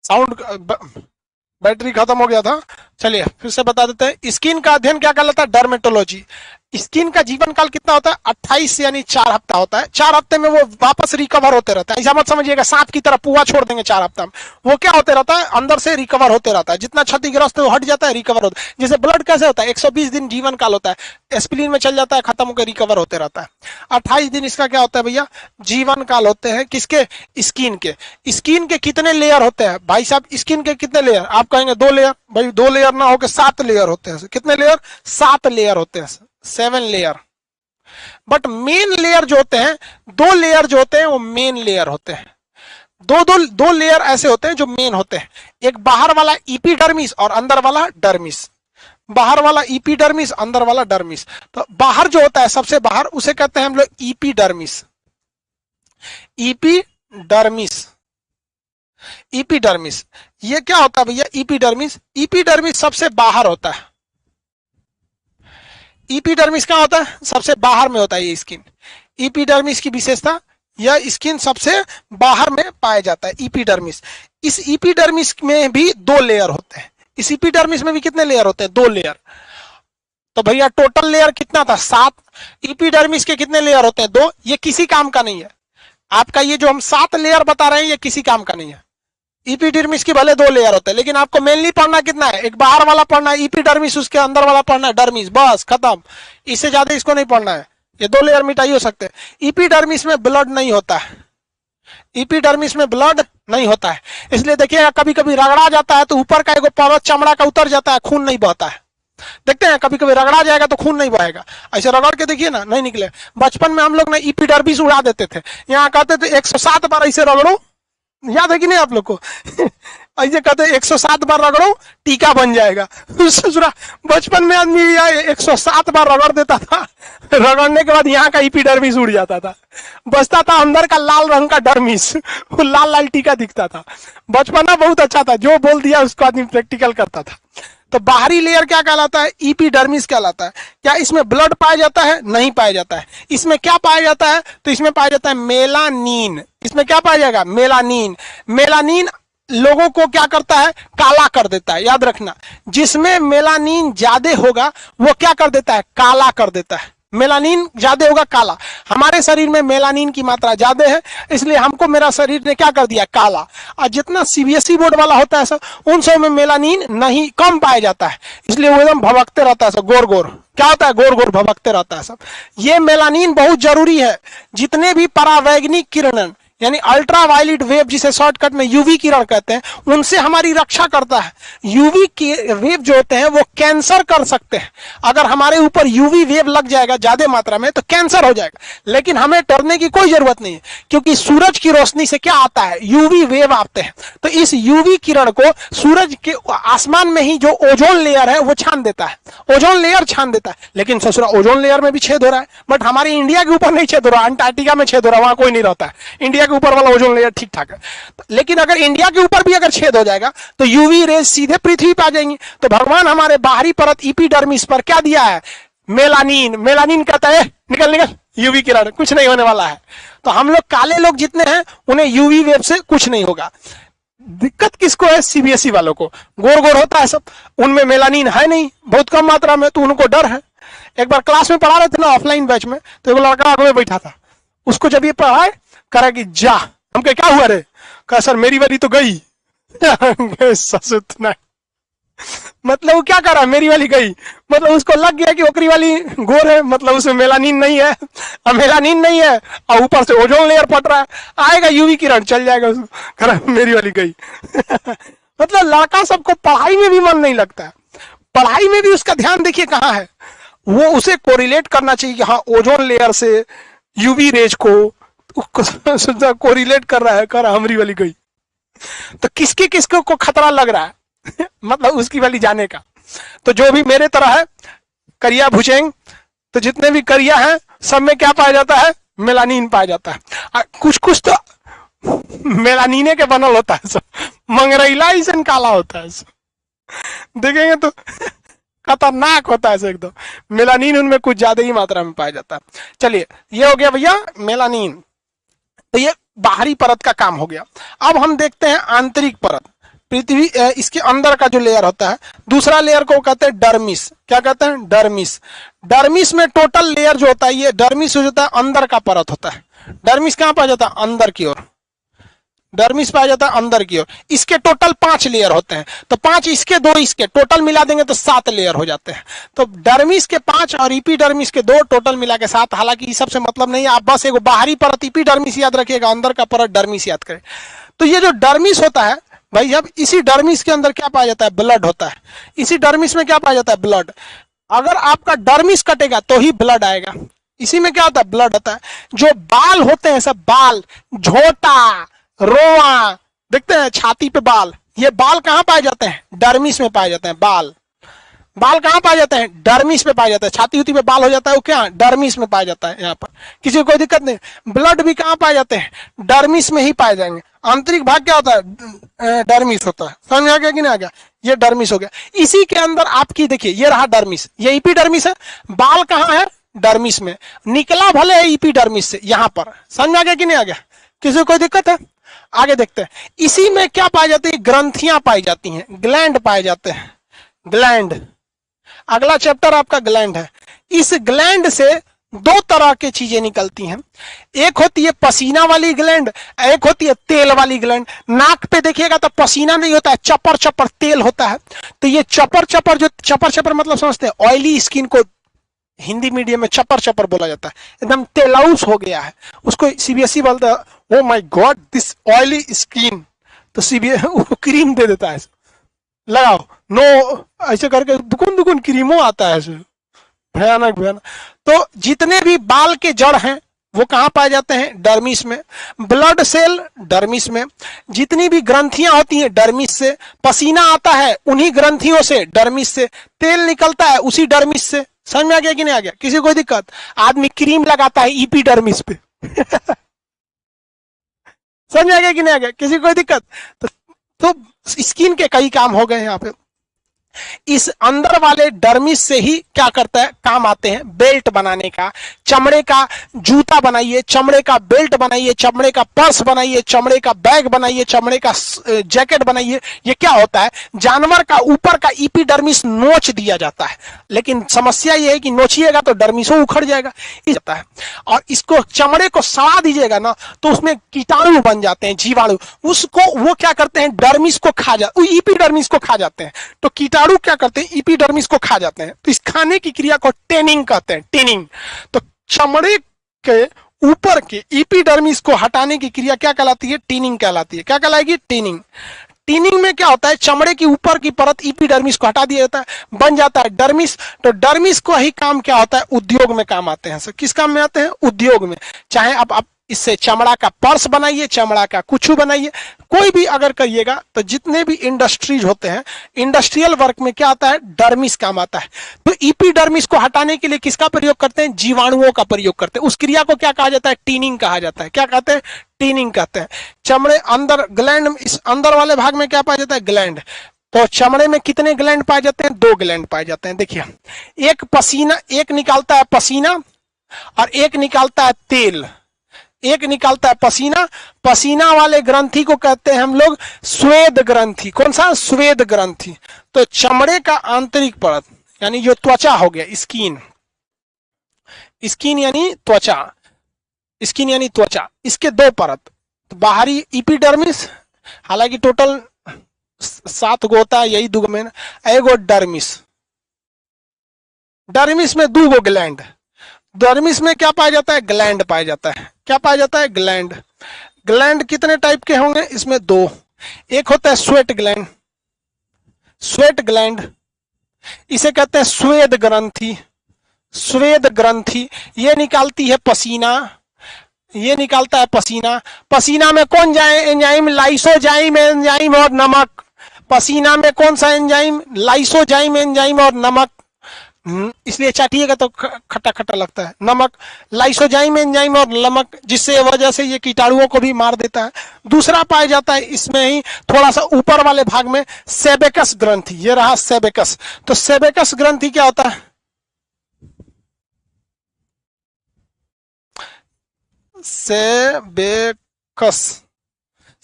Sound battery खत्म हो गया था। चलिए फिर से बता देते हैं, स्किन का अध्ययन क्या कहलाता है? डर्मेटोलॉजी। स्किन का जीवन काल कितना होता है? 28 यानी 4 हफ्ता होता है। 4 हफ्ते में वो वापस रिकवर होते रहता है। ऐसा मत समझिएगा सांप की तरह पुआ छोड़ देंगे 4 हफ्ता में। वो क्या होते रहता है? अंदर से रिकवर होते रहता है। जितना क्षतिग्रस्त है वो हट जाता है, रिकवर होता है। जैसे ब्लड कैसे होता है? 120 दिन जीवन काल होता है, एस्पिरिन में चल जाता है, खत्म होकर रिकवर होते रहता है। 28 दिन इसका क्या होता है भैया? जीवन काल होते हैं। किसके? स्किन के। स्किन के कितने लेयर होते हैं भाई साहब? स्किन के कितने लेयर? आप कहेंगे 2 लेयर। भाई 2 लेयर ना होकर 7 लेयर होते हैं। कितने लेयर? 7 लेयर होते हैं, 7 लेयर। बट मेन लेयर जो होते हैं, 2 लेयर जो होते हैं वो मेन लेयर होते हैं। दो लेयर ऐसे होते हैं जो मेन होते हैं। एक बाहर वाला इपीडर्मिस और अंदर वाला डर्मिस। बाहर वाला इपीडर्मिस, अंदर वाला डर्मिस। तो बाहर जो होता है सबसे बाहर, उसे कहते हैं हम लोग इपीडर्मिस। Epidermis, epidermis. ये क्या होता है भैया? इपीडर्मिस। इपीडर्मिस सबसे बाहर होता है। इपीडर्मिस क्या होता है? सबसे बाहर में होता है ये स्किन। इपीडर्मिस की विशेषता, यह स्किन सबसे बाहर में पाया जाता है, इपीडर्मिस। इस इपीडर्मिस में भी 2 लेयर होते हैं। इस इपीडर्मिस में भी कितने लेयर होते हैं? 2 लेयर। तो भैया टोटल लेयर कितना था? 7। इपीडर्मिस के कितने लेयर होते हैं? 2। ये किसी काम का नहीं है आपका। ये जो हम 7 लेयर बता रहे हैं ये किसी काम का नहीं है। इपीडर्मिस की भले 2 लेयर होते हैं, लेकिन आपको मेनली पढ़ना कितना है? एक बाहर वाला पढ़ना है इपीडर्मिस, उसके अंदर वाला पढ़ना है डर्मिस, बस खत्म। इससे ज्यादा इसको नहीं पढ़ना है। ये 2 लेयर मिटाई हो सकते हैं। इपीडर्मिस में ब्लड नहीं होता है। इपीडर्मिस में ब्लड नहीं होता है, इसलिए देखिएगा कभी कभी रगड़ा जाता है तो ऊपर का एक परत चमड़ा का उतर जाता है, खून नहीं बहता है। देखते हैं कभी कभी रगड़ा जाएगा तो खून नहीं बहेगा। ऐसे रगड़ के देखिए ना, नहीं निकले। बचपन में हम लोग ने इपीडर्मिस उड़ा देते थे। यहाँ कहते थे 107 बार ऐसे रगड़ो, याद है कि नहीं आप लोग को? ऐसे कहते 107 बार रगड़ो टीका बन जाएगा। बचपन में आदमी 107 बार रगड़ देता था, रगड़ने के बाद यहाँ का इपीडर्मिस उड़ जाता था, बचता था अंदर का लाल रंग का डर्मिस, वो लाल लाल टीका दिखता था। बचपना बहुत अच्छा था, जो बोल दिया उसको आदमी प्रैक्टिकल करता था। तो बाहरी लेयर क्या कहलाता है? इपीडर्मिस कहलाता है। क्या इसमें ब्लड पाया जाता है? नहीं पाया जाता है। इसमें क्या पाया जाता है? तो इसमें पाया जाता है मेलानिन। इसमें क्या पाया जाएगा? मेलानिन। मेलानिन लोगों को क्या करता है? काला कर देता है। याद रखना, जिसमें मेलानिन ज्यादा होगा वो क्या कर देता है? काला कर देता है। मेलानिन ज्यादा होगा, काला। हमारे शरीर में मेलानिन की मात्रा ज्यादा है, इसलिए हमको मेरा शरीर ने क्या कर दिया? काला। और जितना सीबीएसई बोर्ड वाला होता है सब, उन सब में मेलानिन नहीं, कम पाया जाता है, इसलिए वो एकदम भभकते रहता है सब, गोर गोर। क्या होता है? गोर गोर भभकते रहता है सब। ये मेलानिन बहुत जरूरी है। जितने भी परावैंगिक किरण यानी अल्ट्रा वायलेट वेव, जिसे शॉर्टकट में यूवी किरण कहते हैं, उनसे हमारी रक्षा करता है। यूवी के वेव जो होते हैं वो कैंसर कर सकते हैं। अगर हमारे ऊपर यूवी वेव लग जाएगा ज्यादा मात्रा में तो कैंसर हो जाएगा, लेकिन हमें डरने की कोई जरूरत नहीं है, क्योंकि सूरज की रोशनी से क्या आता है? यूवी वेव आते हैं। तो इस यूवी किरण को सूरज के आसमान में ही जो ओजोन लेयर है वो छान देता है, ओजोन लेयर छान देता है। लेकिन ससुरा ओजोन लेयर में भी छेद हो रहा है, बट हमारी इंडिया के ऊपर नहीं छेद हो रहा, अंटार्कटिका में छेद हो रहा है, वहां कोई नहीं रहता है। इंडिया के ऊपर वाला ओजोन लेयर ठीक ठाक है, लेकिन अगर इंडिया के ऊपर भी अगर छेद हो जाएगा तो यूवी रेज सीधे पृथ्वी पे आ जाएंगी। तो भगवान हमारे बाहरी परत इपीडर्मिस पर क्या दिया है? मेलानिन। मेलानिन कहता है निकल निकल, यूवी किरण, कुछ नहीं होने वाला है। तो हम लोग काले लोग जितने हैं उन्हें यूवी वेव से कुछ नहीं होगा। दिक्कत किसको है? सीबीएसई वालों को। गोर गोर होता है सब, उनमें मेलानिन है नहीं, बहुत कम मात्रा में, तो उनको डर है। एक बार क्लास में पढ़ा रहे थे ना ऑफलाइन बैच में, तो एक लड़का आगे में बैठा था, उसको जब ये पढ़ाए करा कि जा, हम कहे क्या हुआ रे? कहा सर मेरी वाली तो गई। ससुत मतलब वो क्या कर रहा है? मेरी वाली गई, मतलब उसको लग गया कि ओकरी वाली गोर है, मतलब उसमें मेलानिन नहीं है, और मेलानिन नहीं है और ऊपर से ओजोन लेयर पट रहा है, आएगा यूवी किरण चल जाएगा उसको, कर मेरी वाली गई। मतलब लड़का सबको पढ़ाई में भी मन नहीं लगता है, पढ़ाई में भी उसका ध्यान देखिए कहाँ है। वो उसे कोरिलेट करना चाहिए कि हाँ ओजोन लेयर से यूवी रेज को कोरिलेट कर रहा है, कर हमारी वाली गई। तो किसके किसको को खतरा लग रहा है? मतलब उसकी वाली जाने का। तो जो भी मेरे तरह है करिया भुचेंग, तो जितने भी करिया हैं सब में क्या पाया जाता है? मेलानिन पाया जाता है। कुछ कुछ तो मेलानिने के बनल होता है सब, मंगरैला ही काला होता है सब, देखेंगे तो खतरनाक होता है एकदम। मेलानिन उनमें कुछ ज्यादा ही मात्रा में पाया जाता है। चलिए ये हो गया भैया मेलानिन, तो ये बाहरी परत का काम हो गया। अब हम देखते हैं आंतरिक परत। पृथ्वी इसके अंदर का जो लेयर होता है, दूसरा लेयर को कहते हैं डर्मिस। क्या कहते हैं? डर्मिस। डर्मिस में टोटल लेयर जो होता है, ये डर्मिस हो जाता है अंदर का परत होता है। डर्मिस कहां पाया जाता है? अंदर की ओर। डर्मिस पाया जाता है अंदर की ओर। इसके टोटल 5 लेयर होते हैं, तो 5 इसके 2 इसके, टोटल मिला देंगे तो 7 लेयर हो जाते हैं। तो डर्मिस के 5 और इपीडर्मिस के 2, टोटल मिला के 7। हालांकि इस सबसे मतलब नहीं है, आप बस एक बाहरी परत इपीडर्मिस याद रखिएगा, अंदर का परत डर्मिस याद करें। तो ये जो डर्मिस होता है भाई, अब इसी डर्मिस के अंदर क्या पाया जाता है? ब्लड होता है। इसी डर्मिस में क्या पाया जाता है? ब्लड। अगर आपका डर्मिस कटेगा तो ही ब्लड आएगा। इसी में क्या होता है? ब्लड होता है। जो बाल होते हैं सब, बाल, झोटा, रोआ, देखते हैं छाती पे बाल, ये बाल कहां पाए जाते हैं? डर्मिस में पाए जाते हैं। बाल, बाल कहां पाए जाते हैं? डर्मिस में पाए जाते हैं। छाती उती पे बाल हो जाता है वो क्या? डर्मिस में पाया जाता है। यहाँ पर किसी को कोई दिक्कत नहीं। ब्लड भी कहां पाए जाते हैं? डर्मिस में ही पाए जाएंगे। आंतरिक भाग क्या होता है? डर्मिस होता है। समझ में आ गया कि नहीं आ गया? ये डर्मिस हो गया। इसी के अंदर आपकी देखिए, ये रहा डर्मिस, ये इपीडर्मिस है। बाल कहां है? डर्मिस में। निकला भले इपीडर्मिस से, यहां पर। समझ में आ गया कि नहीं आ गया? किसी को कोई दिक्कत है? आगे देखते हैं। इसी में क्या पाई जाती है? ग्रंथियां पाई जाती हैं, ग्लैंड पाए जाते हैं। ग्लैंड, अगला चैप्टर आपका ग्लैंड है। इस ग्लैंड से 2 तरह की चीजें निकलती हैं। एक होती है पसीना वाली ग्लैंड, एक होती है तेल वाली ग्लैंड। नाक पे देखिएगा तो पसीना नहीं होता है, चपर चपर तेल होता है। तो ये चपर चपर, जो चपर चपर मतलब समझते हैं, ऑयली स्किन को हिंदी मीडियम में चपर चपर बोला जाता है। एकदम तेलाउस हो गया है, उसको सीबीएसई बोलता है, oh my God this oily skin. तो सीबीएसई क्रीम दे देता है, लगाओ, नो, ऐसे करके दुकुन दुकुन क्रीमों आता है। भयानक भयानक। तो जितने भी बाल के जड़ हैं वो कहां पाए जाते हैं? डर्मिस में। ब्लड सेल डर्मिस में। जितनी भी ग्रंथियां होती हैं डर्मिस से। पसीना आता है उन्हीं ग्रंथियों से, डर्मिस से। तेल निकलता है उसी डर्मिस से। समझ में आ गया कि नहीं आ गया? किसी को कोई दिक्कत? आदमी क्रीम लगाता है इपीडर्मिस पे। समझ में आ गया कि नहीं आ गया? किसी को कोई दिक्कत? तो स्किन के कई काम हो गए यहाँ पे। इस अंदर वाले डर्मिस से ही क्या करता है? काम आते हैं बेल्ट बनाने का, चमड़े का जूता बनाइए, चमड़े का बेल्ट बनाइए, चमड़े का पर्स बनाइए, चमड़े का बैग बनाइए, चमड़े का जैकेट बनाइए। ये क्या होता है? जानवर का ऊपर का इपीडर्मिस नोच दिया जाता है, लेकिन समस्या ये है कि नोचिएगा तो डर्मिसो उखड़ जाएगा। जाता है और इसको चमड़े को सड़ा दीजिएगा ना तो उसमें कीटाणु बन जाते हैं, जीवाणु। उसको वो क्या करते हैं? डर्मिस को खा जाते, इपीडर्मिस को खा जाते हैं। तो कीटाणु क्या करते हैं? इपीडर्मिस को खा जाते हैं। तो इस खाने की क्रिया को टेनिंग कहते हैं, टेनिंग। तो चमड़े के ऊपर के इपीडर्मिस को हटाने की क्रिया क्या कहलाती है? टीनिंग कहलाती है। क्या कहलाएगी? टीनिंग। टीनिंग में क्या होता है? चमड़े की ऊपर की परत इपीडर्मिस को हटा दिया जाता है, बन जाता है डर्मिस। तो डर्मिस को ही काम क्या होता है? उद्योग में काम आते हैं। सर किस काम में आते हैं? उद्योग में। चाहे आप इससे चमड़ा का पर्स बनाइए, चमड़ा का कुछ बनाइए, कोई भी अगर करिएगा तो जितने भी इंडस्ट्रीज होते हैं, इंडस्ट्रियल वर्क में क्या आता है? डर्मिस काम आता है। तो इपीडर्मिस को हटाने के लिए किसका प्रयोग करते हैं? जीवाणुओं का प्रयोग करते हैं। उस क्रिया को क्या कहा जाता है? टीनिंग कहा जाता है। क्या कहते हैं? टीनिंग कहते हैं। चमड़े अंदर ग्लैंड, इस अंदर वाले भाग में क्या पाया जाता है? ग्लैंड। तो चमड़े में कितने ग्लैंड पाए जाते हैं? 2 ग्लैंड पाए जाते हैं। देखिए, एक पसीना, एक निकालता है पसीना और एक निकालता है तेल। एक निकालता है पसीना। पसीना वाले ग्रंथि को कहते हैं हम लोग स्वेद ग्रंथि। कौन सा? स्वेद ग्रंथि। तो चमड़े का आंतरिक परत यानी जो त्वचा हो गया, स्किन, स्किन यानी त्वचा, स्किन यानी त्वचा, इसके 2 परत। तो बाहरी इपीडर्मिस, हालांकि टोटल 7 गो होता है, यही 2 में। एगो डर्मिस, डर्मिस में 2 गो ग्लैंड। डर्मिस में क्या पाया जाता है? ग्लैंड पाया जाता है। क्या पाया जाता है? ग्लैंड। ग्लैंड कितने टाइप के होंगे? इसमें 2। एक होता है स्वेट ग्लैंड, स्वेट ग्लैंड, इसे कहते हैं स्वेद ग्रंथि। स्वेद ग्रंथि ये निकालती है पसीना, ये निकालता है पसीना। पसीना में कौन जाए एंजाइम? लाइसोजाइम एंजाइम और नमक। पसीना में कौन सा एंजाइम? लाइसोजाइम एंजाइम और नमक। इसलिए चाटिएगा तो खट्टा खट्टा लगता है। नमक, लाइसोजाइम एंजाइम और नमक, जिससे वजह से ये कीटाणुओं को भी मार देता है। दूसरा पाया जाता है इसमें ही थोड़ा सा ऊपर वाले भाग में सेबेकस ग्रंथि। ये रहा सेबेकस। तो सेबेकस ग्रंथि क्या होता है? सेबेकस,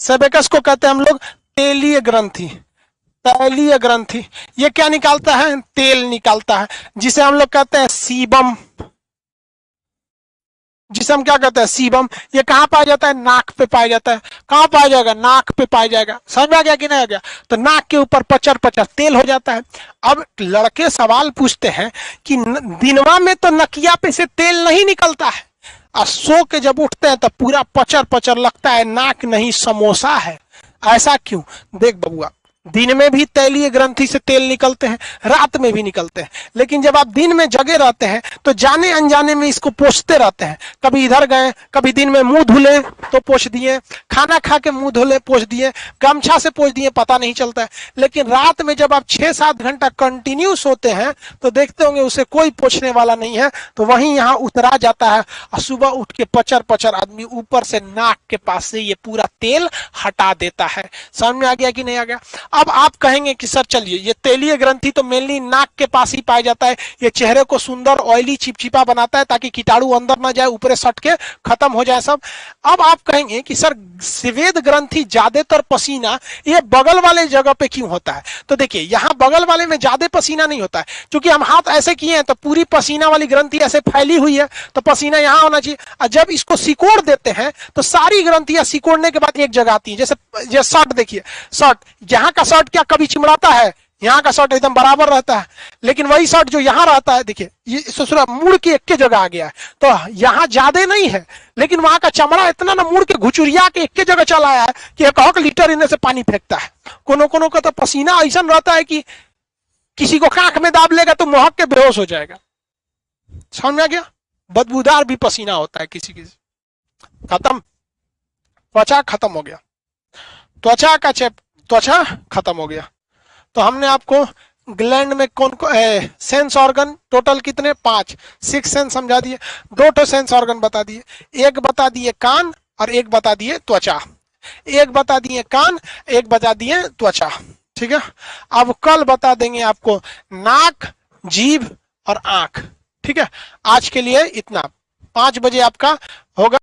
सेबेकस को कहते हैं हम लोग तेलीय ग्रंथि, तैलीय ग्रंथि ये क्या निकालता है? तेल निकालता है, जिसे हम लोग कहते हैं सीबम, जिसे हम क्या कहते हैं? सीबम। ये कहाँ पाया जाता है? नाक पे पाया जाता है। कहाँ पाया जाएगा? नाक पे पाया जाएगा। समझ में आ गया कि नहीं आ गया? तो नाक के ऊपर पचर पचर तेल हो जाता है। अब लड़के सवाल पूछते हैं कि दिनवा में तो नकिया पे से तेल नहीं निकलता है, और सो के जब उठते हैं तो पूरा पचर पचर लगता है, नाक नहीं समोसा है, ऐसा क्यों? देख बबुआ, दिन में भी तैलीय ग्रंथि से तेल निकलते हैं, रात में भी निकलते हैं, लेकिन जब आप दिन में जगे रहते हैं तो जाने अनजाने में इसको पोंछते रहते हैं। कभी इधर गए, कभी दिन में मुंह धुले तो पोंछ दिए, खाना खा के मुंह धुले पोंछ दिए, गमछा से पोंछ दिए, पता नहीं चलता है। लेकिन रात में जब आप 6-7 घंटा कंटिन्यू सोते हैं तो देखते होंगे उसे कोई पोंछने वाला नहीं है, तो वहीं यहाँ उतरा जाता है, और सुबह उठ के पचर पचर आदमी ऊपर से नाक के पास से ये पूरा तेल हटा देता है। समझ में आ गया कि नहीं आ गया? अब आप कहेंगे कि सर चलिए, ये तेलीय ग्रंथि तो मेनली नाक के पास ही पाया जाता है, ये चेहरे को सुंदर ऑयली चिपचिपा बनाता है ताकि कीटाणु अंदर ना जाए, ऊपर सट के खत्म हो जाए सब। अब आप कहेंगे कि सर स्वेद ग्रंथि ज्यादातर पसीना ये बगल वाले जगह पे क्यों होता है? तो देखिए, यहाँ बगल वाले में ज्यादा पसीना नहीं होता है, क्योंकि हम हाथ ऐसे किए हैं तो पूरी पसीना वाली ग्रंथि ऐसे फैली हुई है, तो पसीना यहाँ होना चाहिए। और जब इसको सिकोड़ देते हैं तो सारी ग्रंथियां सिकोड़ने के बाद एक जगह आती है। जैसे शर्ट देखिए, शर्ट यहाँ का शर्ट क्या कभी चिमड़ाता है? यहाँ का शर्ट एकदम बराबर रहता है, लेकिन वही शर्ट जो यहाँ रहता है, देखिए ये ससुरा मुड़ के एक के जगह आ गया है, तो यहाँ ज्यादा नहीं है, लेकिन वहां का चमड़ा इतना ना मुड़ के घुचुरिया के एक के जगह चला आया है कि 1 लीटर इनमें से पानी फेंकता है। कोनो का तो पसीना ऐसा रहता है कि किसी को कांख में दाब लेगा तो महक के बेहोश हो जाएगा। समझ में आ गया? बदबूदार भी पसीना होता है किसी किसी। खत्म, त्वचा खत्म हो गया, त्वचा खत्म हो गया। तो हमने आपको ग्लैंड में कौन सेंस ऑर्गन टोटल कितने? 5, 6 सेंस समझा दिए। 2 सेंस ऑर्गन बता दिए, एक बता दिए कान और एक बता दिए त्वचा। एक बता दिए कान, एक बता दिए त्वचा, ठीक है। अब कल बता देंगे आपको नाक, जीभ और आंख, ठीक है। आज के लिए इतना, 5 बजे आपका होगा।